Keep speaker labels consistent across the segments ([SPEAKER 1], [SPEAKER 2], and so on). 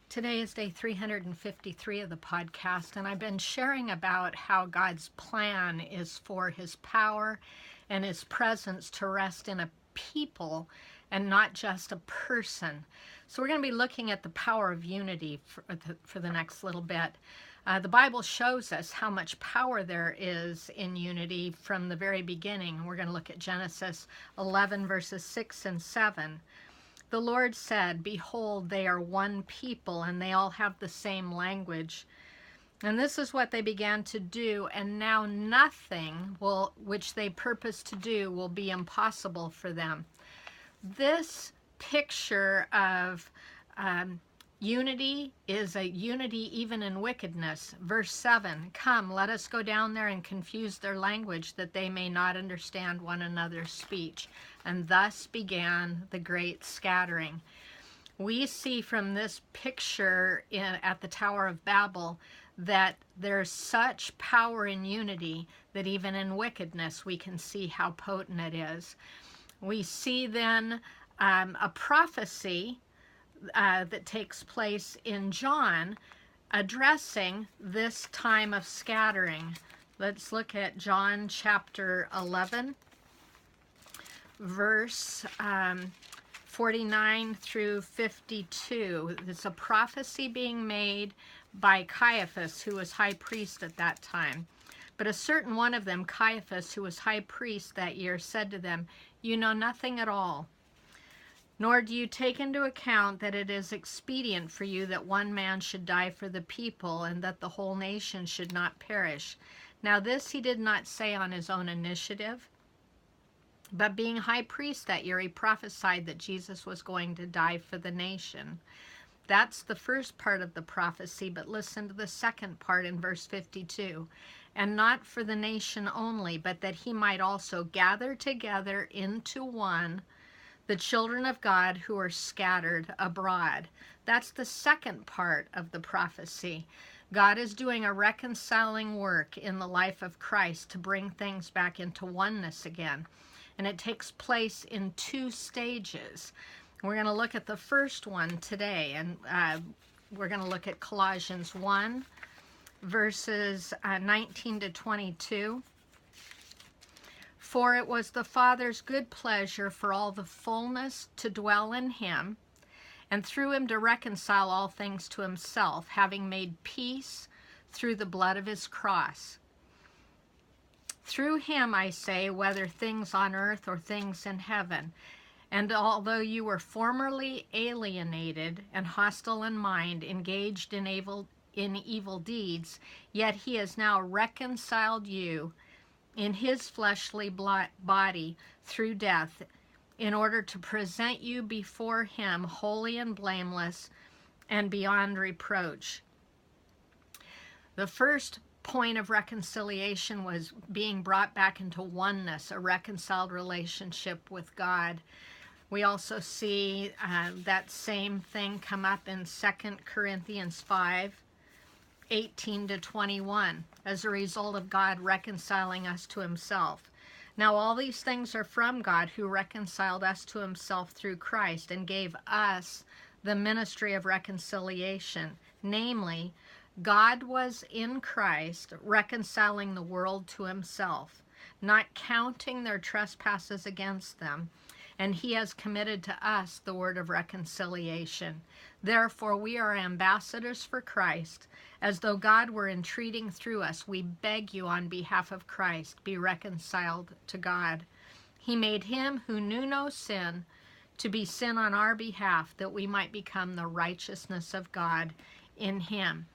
[SPEAKER 1] Today is day 353 of the podcast, and I've been sharing about how God's plan is for His power and His presence to rest in a people and not just a person. So we're going to be looking at the power of unity for the next little bit. The Bible shows us how much power there is in unity from the very beginning. We're going to look at Genesis 11 verses 6 and 7. The Lord said, "Behold, they are one people, and they all have the same language. And this is what they began to do, and now nothing which they purpose to do will be impossible for them." This picture of unity is a unity even in wickedness. Verse 7, "Come, let us go down there and confuse their language, that they may not understand one another's speech." And thus began the great scattering. We see from this picture at the Tower of Babel that there's such power in unity that even in wickedness we can see how potent it is. We see then a prophecy that takes place in John addressing this time of scattering. Let's look at John chapter 11, verse 49 through 52. It's a prophecy being made by Caiaphas, who was high priest at that time. "But a certain one of them, Caiaphas, who was high priest that year, said to them, 'You know nothing at all, nor do you take into account that it is expedient for you that one man should die for the people, and that the whole nation should not perish.' Now this he did not say on his own initiative, but being high priest that year, he prophesied that Jesus was going to die for the nation." That's the first part of the prophecy, but listen to the second part in verse 52. "And not for the nation only, but that he might also gather together into one the children of God who are scattered abroad." That's the second part of the prophecy. God is doing a reconciling work in the life of Christ to bring things back into oneness again. And it takes place in two stages. We're going to look at the first one today, and we're going to look at Colossians 1, verses 19 to 22. "For it was the Father's good pleasure for all the fullness to dwell in him, and through him to reconcile all things to himself, having made peace through the blood of his cross. Through him, I say, whether things on earth or things in heaven. And although you were formerly alienated and hostile in mind, engaged in evil deeds, yet he has now reconciled you in his fleshly body through death, in order to present you before him holy and blameless and beyond reproach." The first point of reconciliation was being brought back into oneness, a reconciled relationship with God. We also see that same thing come up in 2 Corinthians 5, 18 to 21, as a result of God reconciling us to himself. "Now all these things are from God, who reconciled us to himself through Christ and gave us the ministry of reconciliation. Namely, God was in Christ reconciling the world to himself, not counting their trespasses against them, and he has committed to us the word of reconciliation. Therefore we are ambassadors for Christ, as though God were entreating through us. We beg you on behalf of Christ, be reconciled to God. He made him who knew no sin to be sin on our behalf, that we might become the righteousness of God in him."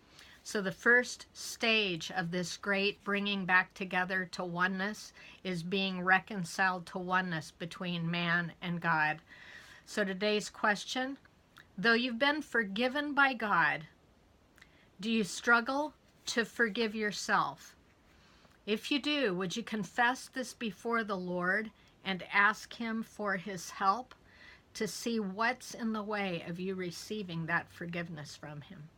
[SPEAKER 1] So the first stage of this great bringing back together to oneness is being reconciled to oneness between man and God. So today's question: though you've been forgiven by God, do you struggle to forgive yourself? If you do, would you confess this before the Lord and ask him for his help to see what's in the way of you receiving that forgiveness from him?